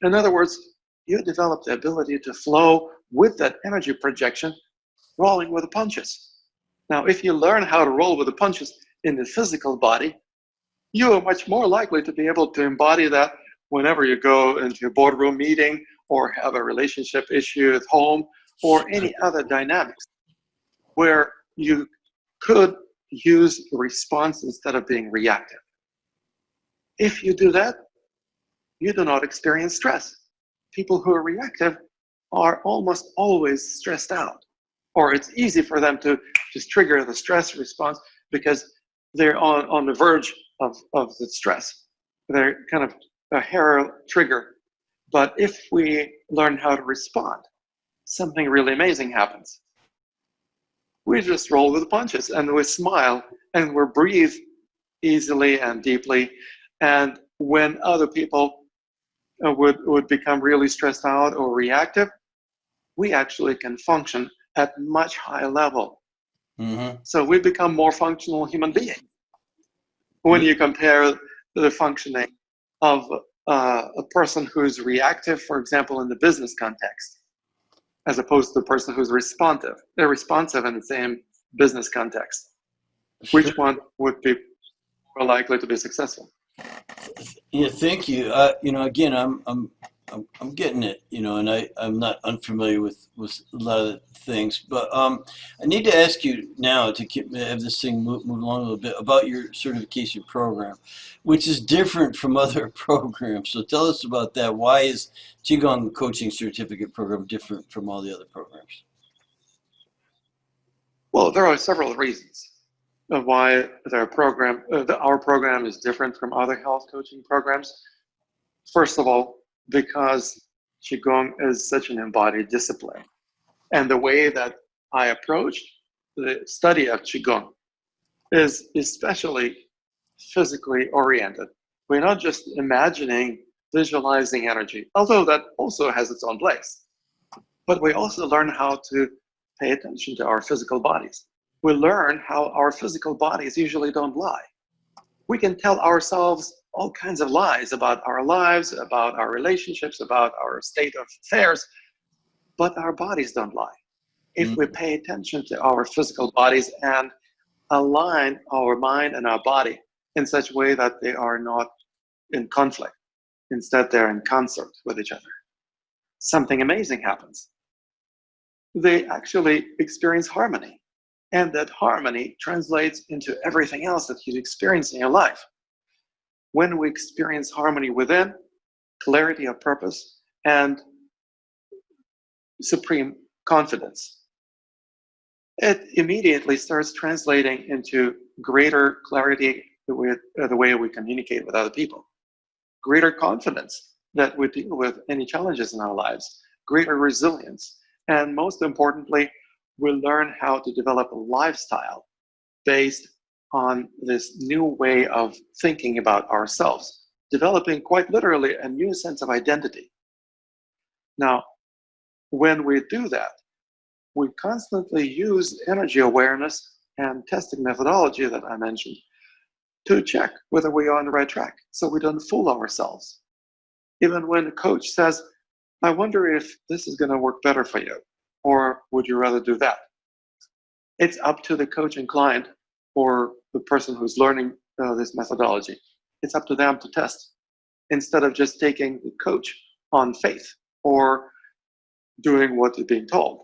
In other words, you develop the ability to flow with that energy projection, rolling with the punches. Now, if you learn how to roll with the punches in the physical body, you are much more likely to be able to embody that whenever you go into a boardroom meeting or have a relationship issue at home or any other dynamics where you could use response instead of being reactive. If you do that, you do not experience stress. People who are reactive are almost always stressed out, or it's easy for them to just trigger the stress response because they're on the verge of the stress. They're kind of a hair trigger. But if we learn how to respond, something really amazing happens. We just roll with the punches and we smile and we breathe easily and deeply. And when other people would become really stressed out or reactive, we actually can function at much higher level. Mm-hmm. So we become more functional human beings when you compare the functioning of a person who's reactive, for example, in the business context, as opposed to the person who's responsive. They're responsive in the same business context. Sure. Which one would be more likely to be successful? Yeah, thank you. Again, I'm getting it. And I'm not unfamiliar with a lot of the things, but I need to ask you now to have this thing move along a little bit about your certification program, which is different from other programs. So tell us about that. Why is Qigong Coaching Certificate Program different from all the other programs? Well, there are several reasons of why our program is different from other health coaching programs. First of all, because Qigong is such an embodied discipline. And the way that I approach the study of Qigong is especially physically oriented. We're not just imagining, visualizing energy, although that also has its own place. But we also learn how to pay attention to our physical bodies. We learn how our physical bodies usually don't lie. We can tell ourselves all kinds of lies about our lives, about our relationships, about our state of affairs, but our bodies don't lie. If we pay attention to our physical bodies and align our mind and our body in such a way that they are not in conflict, instead they're in concert with each other, something amazing happens. They actually experience harmony, and that harmony translates into everything else that you experience in your life. When we experience harmony within, clarity of purpose, and supreme confidence, it immediately starts translating into greater clarity with the way we communicate with other people, greater confidence that we deal with any challenges in our lives, greater resilience, and most importantly, we learn how to develop a lifestyle based on this new way of thinking about ourselves, developing quite literally a new sense of identity. Now, when we do that, we constantly use energy awareness and testing methodology that I mentioned to check whether we are on the right track so we don't fool ourselves. Even when the coach says, I wonder if this is going to work better for you, or would you rather do that? It's up to the coach and client or the person who's learning this methodology. It's up to them to test instead of just taking the coach on faith or doing what is being told.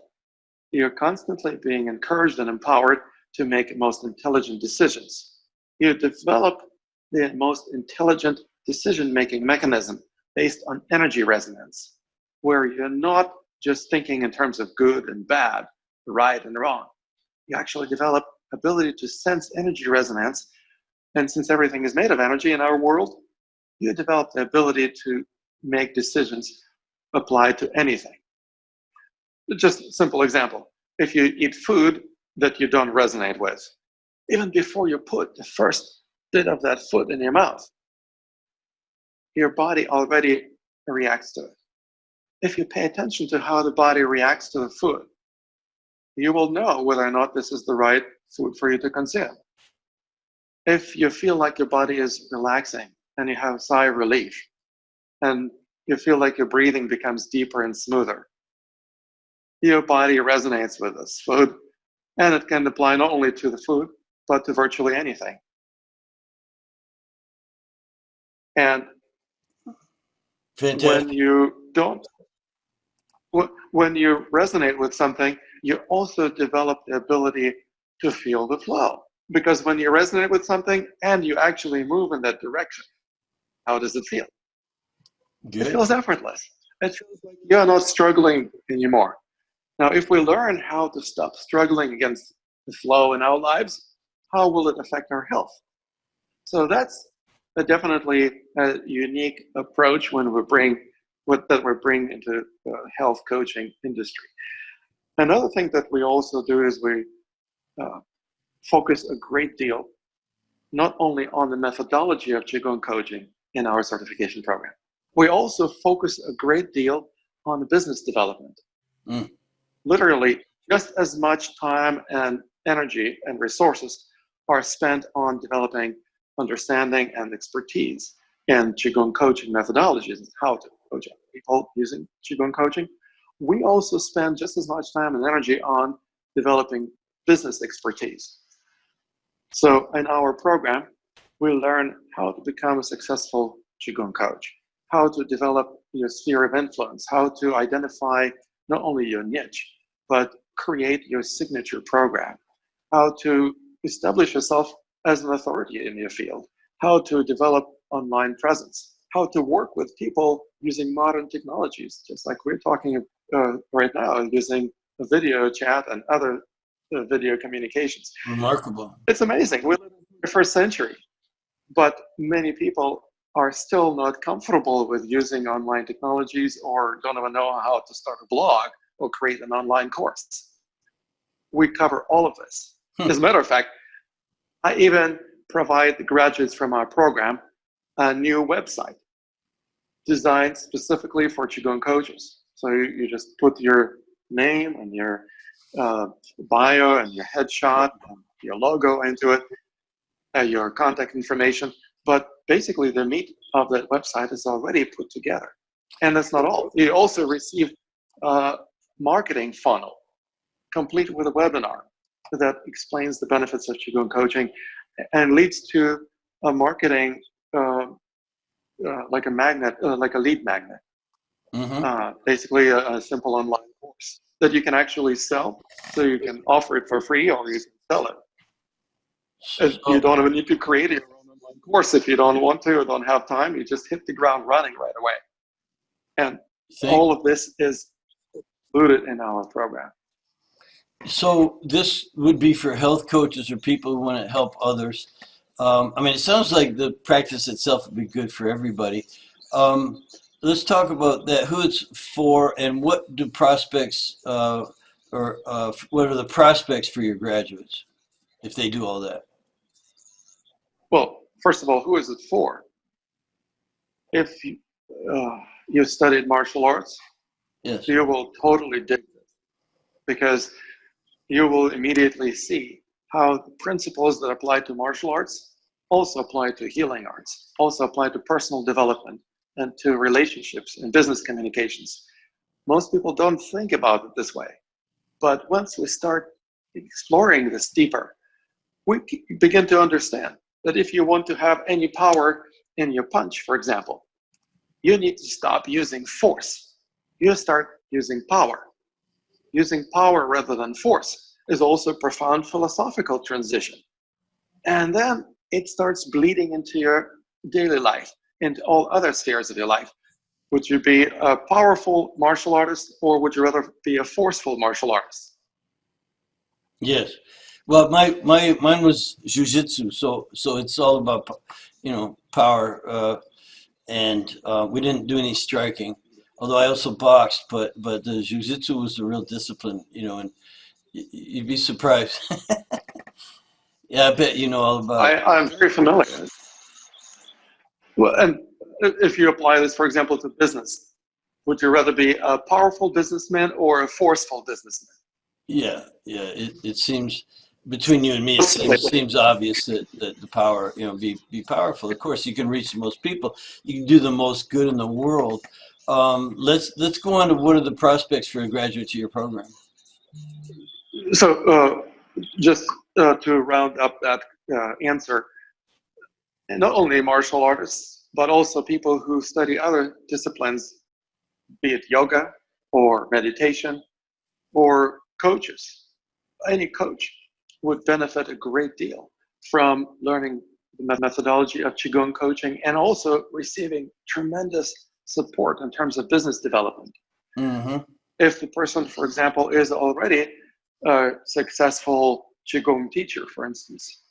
You're constantly being encouraged and empowered to make most intelligent decisions. You develop the most intelligent decision-making mechanism based on energy resonance, where you're not just thinking in terms of good and bad, right and wrong. You actually develop ability to sense energy resonance. And since everything is made of energy in our world, you develop the ability to make decisions applied to anything. Just a simple example. If you eat food that you don't resonate with, even before you put the first bit of that food in your mouth, your body already reacts to it. If you pay attention to how the body reacts to the food, you will know whether or not this is the right food for you to consume. If you feel like your body is relaxing and you have a sigh of relief, and you feel like your breathing becomes deeper and smoother, your body resonates with this food, and it can apply not only to the food, but to virtually anything. And Fantastic. when you resonate with something, you also develop the ability to feel the flow. Because when you resonate with something and you actually move in that direction, how does it feel? Good. It feels effortless. It feels like you're not struggling anymore. Now, if we learn how to stop struggling against the flow in our lives, how will it affect our health? So that's definitely a unique approach when we bring that we're bringing into the health coaching industry. Another thing that we also do is we focus a great deal not only on the methodology of Qigong coaching in our certification program, we also focus a great deal on the business development. Literally, just as much time and energy and resources are spent on developing understanding and expertise in Qigong coaching methodologies and how to coach other people using Qigong coaching. We also spend just as much time and energy on developing business expertise. So in our program, we learn how to become a successful Qigong coach, how to develop your sphere of influence, how to identify not only your niche, but create your signature program, how to establish yourself as an authority in your field, how to develop online presence, how to work with people using modern technologies, just like we're talking right now, using video chat and other video communications. Remarkable. It's amazing. We live in the first century, but many people are still not comfortable with using online technologies or don't even know how to start a blog or create an online course. We cover all of this. As a matter of fact, I even provide the graduates from our program a new website designed specifically for Qigong coaches. So you just put your name and your bio and your headshot and your logo into it, your contact information. But basically, the meat of that website is already put together. And that's not all. You also receive a marketing funnel, complete with a webinar that explains the benefits of Qigong coaching and leads to a marketing like a magnet, like a lead magnet. Basically a simple online course that you can actually sell. So you can offer it for free or you can sell it. And you don't even need to create your own online course if you don't want to or don't have time. You just hit the ground running right away. And all of this is included in our program. So this would be for health coaches or people who want to help others. I mean, it sounds like the practice itself would be good for everybody. Let's talk about that. Who it's for, and what do prospects what are the prospects for your graduates if they do all that? Well, first of all, who is it for? If you studied martial arts, yes, you will totally dig this because you will immediately see how the principles that apply to martial arts also apply to healing arts, also apply to personal development and to relationships and business communications. Most people don't think about it this way. But once we start exploring this deeper, we begin to understand that if you want to have any power in your punch, for example, you need to stop using force. You start using power. Using power rather than force is also a profound philosophical transition. And then it starts bleeding into your daily life, into all other spheres of your life. Would you be a powerful martial artist or would you rather be a forceful martial artist? yes. Well, mine was jujitsu, so it's all about power, and we didn't do any striking. Although I also boxed, but the jujitsu was the real discipline, and you'd be surprised. Yeah, I bet you know all about it. I'm very familiar. Well, and if you apply this, for example, to business, would you rather be a powerful businessman or a forceful businessman? Yeah. It seems between you and me, it seems obvious that the power, be powerful. Of course, you can reach the most people. You can do the most good in the world. Let's go on to what are the prospects for a graduate to your program. So just to round up that answer, not only martial artists, but also people who study other disciplines, be it yoga or meditation or coaches. Any coach would benefit a great deal from learning the methodology of Qigong coaching and also receiving tremendous support in terms of business development. If the person, for example, is already a successful Qigong teacher, for instance,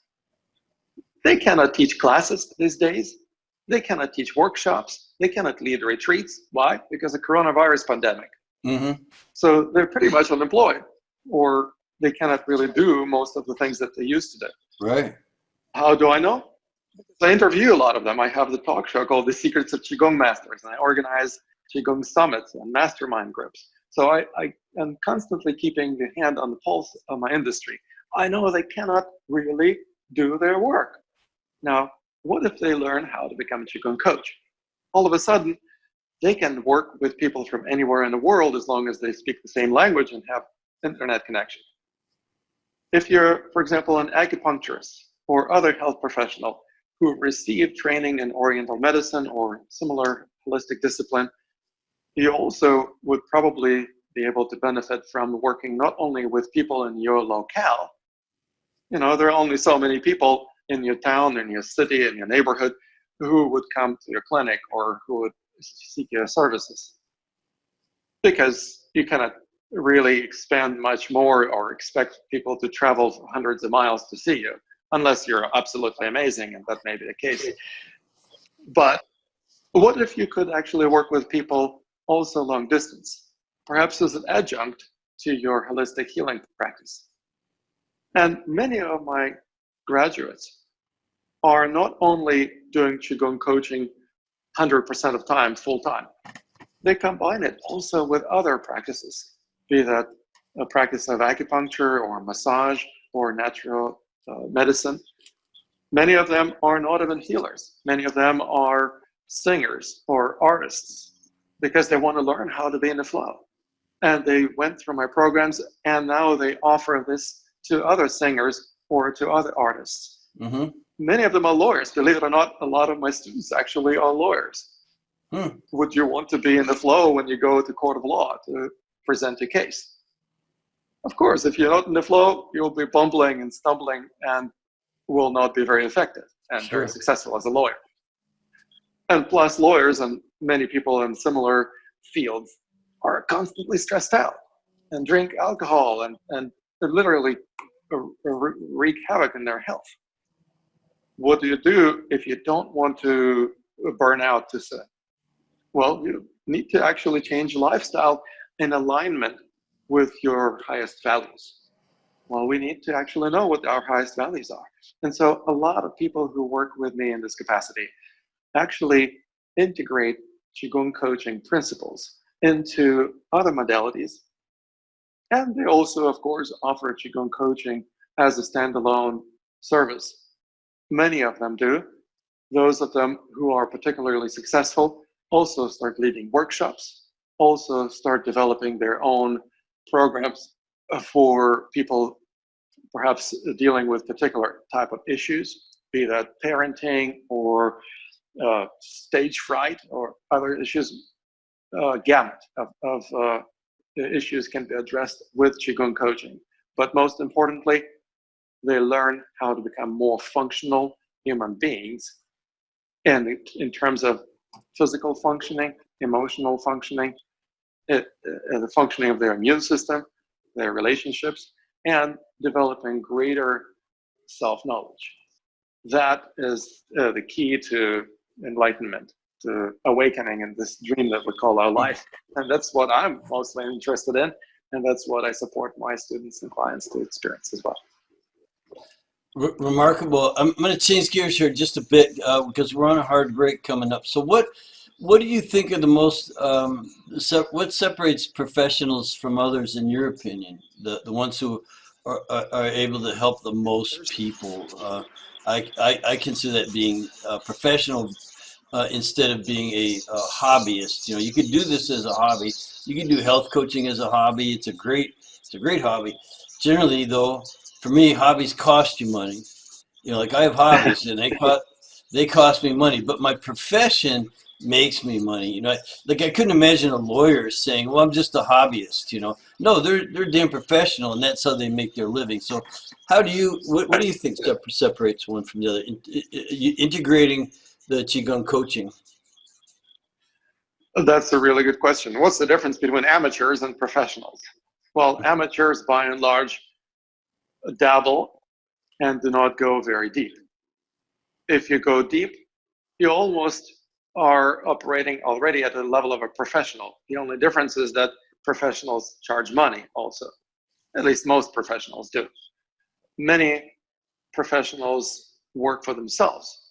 They cannot teach classes these days. They cannot teach workshops. They cannot lead retreats. Why? Because of the coronavirus pandemic. Mm-hmm. So they're pretty much unemployed, or they cannot really do most of the things that they used to do. Right. How do I know? Because I interview a lot of them. I have the talk show called The Secrets of Qigong Masters, and I organize Qigong summits and mastermind groups. So I am constantly keeping the hand on the pulse of my industry. I know they cannot really do their work. Now, what if they learn how to become a Qigong coach? All of a sudden, they can work with people from anywhere in the world as long as they speak the same language and have internet connection. If you're, for example, an acupuncturist or other health professional who received training in Oriental medicine or similar holistic discipline, you also would probably be able to benefit from working not only with people in your locale. You know, there are only so many people in your town, in your city, in your neighborhood who would come to your clinic or who would seek your services, because you cannot really expand much more or expect people to travel hundreds of miles to see you, unless you're absolutely amazing, and that may be the case. But what if you could actually work with people also long distance, perhaps as an adjunct to your holistic healing practice? And many of my graduates are not only doing Qigong coaching 100% of time, full time. They combine it also with other practices, be that a practice of acupuncture or massage or natural medicine. Many of them are not even healers. Many of them are singers or artists because they want to learn how to be in the flow. And they went through my programs, and now they offer this to other singers or to other artists. Mm-hmm. Many of them are lawyers. Believe it or not, a lot of my students actually are lawyers. Would you want to be in the flow when you go to court of law to present your case? Of course, if you're not in the flow, you'll be bumbling and stumbling and will not be very effective and very successful as a lawyer. And plus, lawyers and many people in similar fields are constantly stressed out and drink alcohol and literally wreak havoc in their health. What do you do if you don't want to burn out to say? Well, you need to actually change your lifestyle in alignment with your highest values. Well, we need to actually know what our highest values are. And so a lot of people who work with me in this capacity actually integrate Qigong coaching principles into other modalities. And they also, of course, offer Qigong coaching as a standalone service. Many of them do. Those of them who are particularly successful also start leading workshops, also start developing their own programs for people perhaps dealing with particular type of issues, be that parenting or stage fright or other issues. Gamut of issues can be addressed with Qigong coaching. But most importantly, they learn how to become more functional human beings, and in terms of physical functioning, emotional functioning, the functioning of their immune system, their relationships, and developing greater self-knowledge. That is the key to enlightenment, to awakening in this dream that we call our life. And that's what I'm mostly interested in, and that's what I support my students and clients to experience as well. Remarkable. I'm going to change gears here just a bit because we're on a hard break coming up. So what do you think are the most, what separates professionals from others in your opinion? The ones who are able to help the most people? I consider that being a professional instead of being a hobbyist. You know, you could do this as a hobby. You can do health coaching as a hobby. It's a great hobby. Generally, though, for me, hobbies cost you money. You know, like I have hobbies and they cost me money, but my profession makes me money. You know, like I couldn't imagine a lawyer saying, "Well, I'm just a hobbyist." You know, no, they're damn professional, and that's how they make their living. So, how do you? What do you think separates one from the other? Integrating the Qigong coaching. That's a really good question. What's the difference between amateurs and professionals? Well, amateurs, by and large, dabble and do not go very deep. if you go deep, you almost are operating already at the level of a professional. The only difference is that professionals charge money also. At least most professionals do. Many professionals work for themselves.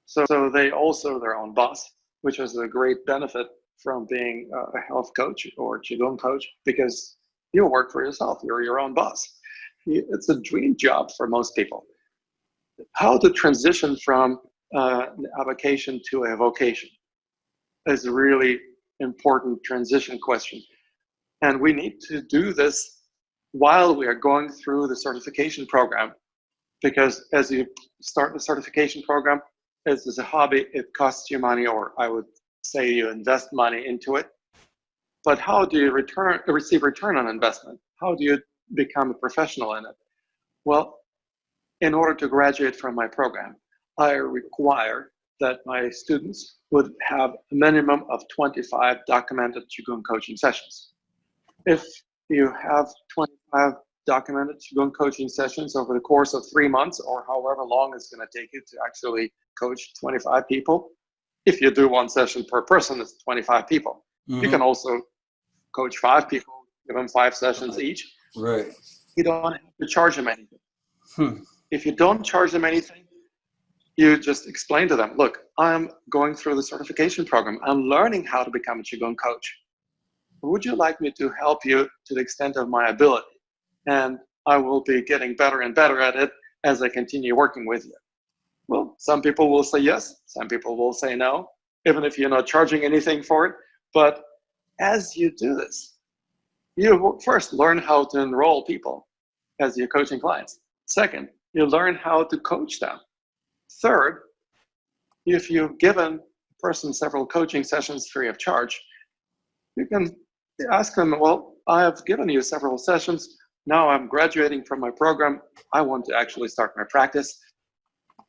So they also their own boss, which is a great benefit from being a health coach or Qigong coach, because you work for yourself. You're your own boss. It's a dream job for most people. How to transition from an avocation to a vocation is a really important transition question. And we need to do this while we are going through the certification program, because as you start the certification program, as a hobby, it costs you money, or I would say you invest money into it. But how do you receive return on investment? How do you become a professional in it? Well, in order to graduate from my program, I require that my students would have a minimum of 25 documented Qigong coaching sessions. If you have 25 documented Qigong coaching sessions over the course of 3 months, or however long it's going to take you to actually coach 25 people, if you do one session per person, it's 25 people. Mm-hmm. You can also coach 5 people, give them 5 sessions each. Right. You don't have to charge them anything. If you don't charge them anything, you just explain to them, look, I'm going through the certification program. I'm learning how to become a Qigong coach. Would you like me to help you to the extent of my ability? And I will be getting better and better at it as I continue working with you. Well, some people will say yes. Some people will say no, even if you're not charging anything for it. But as you do this, you first learn how to enroll people as your coaching clients. Second, you learn how to coach them. Third, if you've given a person several coaching sessions free of charge, you can ask them, well, I have given you several sessions. Now I'm graduating from my program. I want to actually start my practice.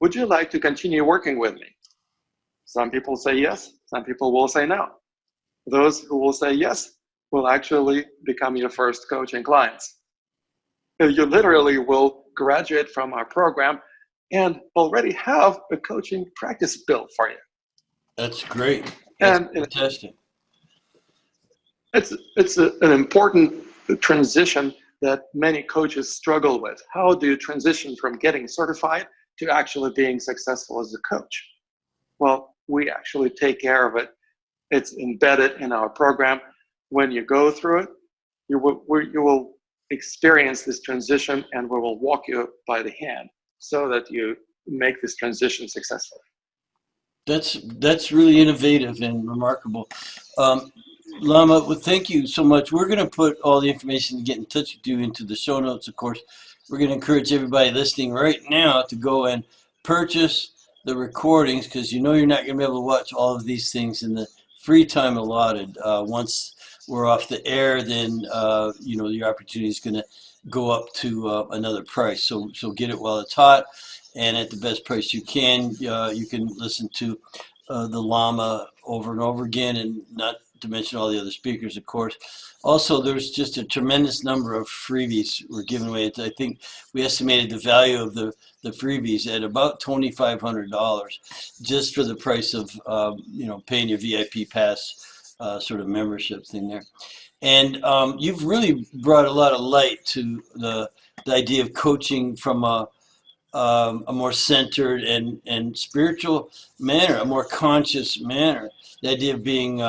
Would you like to continue working with me? Some people say yes. Some people will say no. Those who will say yes will actually become your first coaching clients. You literally will graduate from our program and already have a coaching practice built for you. That's great. That's fantastic. It's an important transition that many coaches struggle with. How do you transition from getting certified to actually being successful as a coach? Well, we actually take care of it. It's embedded in our program. When you go through it, you will experience this transition, and we will walk you by the hand so that you make this transition successfully. That's really innovative and remarkable. Lama, well, thank you so much. We're going to put all the information to get in touch with you into the show notes, of course. We're going to encourage everybody listening right now to go and purchase the recordings, because you know you're not going to be able to watch all of these things in the free time allotted. Once we're off the air, then your opportunity is going to go up to another price. So get it while it's hot and at the best price you can. You can listen to the Lama over and over again, and not to mention all the other speakers, of course. Also, there's just a tremendous number of freebies we're giving away. I think we estimated the value of the freebies at about $2,500, just for the price of paying your VIP pass sort of membership thing there. And you've really brought a lot of light to the idea of coaching from a more centered and spiritual manner, a more conscious manner. The idea of being,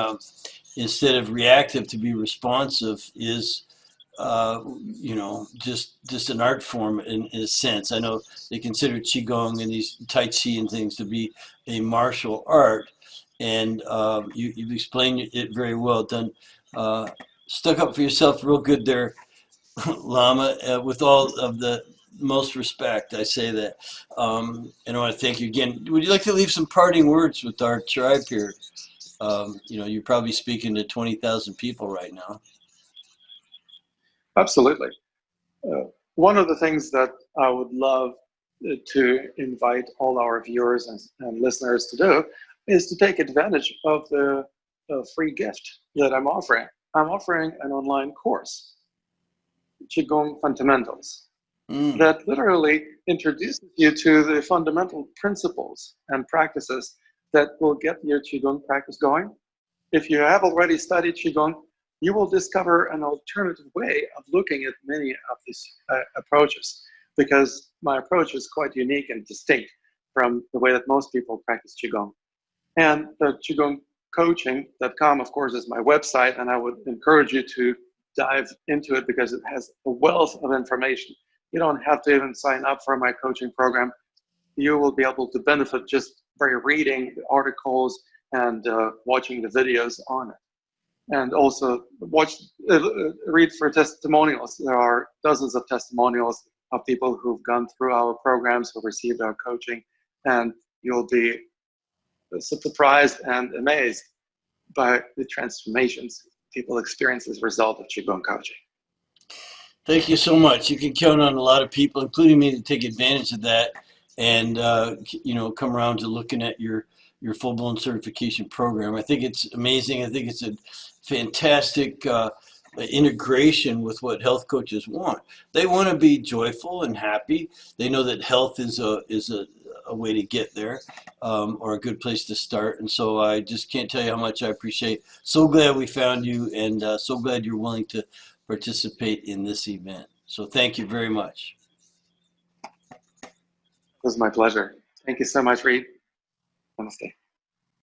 instead of reactive, to be responsive is, just an art form in a sense. I know they consider Qigong and these Tai Chi and things to be a martial art, and you've explained it very well. Done. Stuck up for yourself real good there, Lama, with all of the most respect. I say that. And I want to thank you again. Would you like to leave some parting words with our tribe here? You're probably speaking to 20,000 people right now. Absolutely. One of the things that I would love to invite all our viewers and listeners to do is to take advantage of the free gift that I'm offering. I'm offering an online course, Qigong Fundamentals. that literally introduces you to the fundamental principles and practices that will get your Qigong practice going. If you have already studied Qigong, you will discover an alternative way of looking at many of these approaches, because my approach is quite unique and distinct from the way that most people practice Qigong. And the QigongCoaching.com, of course, is my website, and I would encourage you to dive into it because it has a wealth of information. You don't have to even sign up for my coaching program. You will be able to benefit just by reading the articles and watching the videos on it. And also read for testimonials. There are dozens of testimonials of people who've gone through our programs, who received our coaching, and you'll be surprised and amazed by the transformations people experience as a result of Qigong coaching. Thank you so much. You can count on a lot of people, including me, to take advantage of that and come around to looking at your full-blown certification program. I think it's amazing. I think it's a fantastic integration with what health coaches want. They want to be joyful and happy. They know that health is a way to get there, or a good place to start. And so I just can't tell you how much I appreciate. So glad we found you, and so glad you're willing to participate in this event. So thank you very much. It was my pleasure. Thank you so much, Reed. Namaste.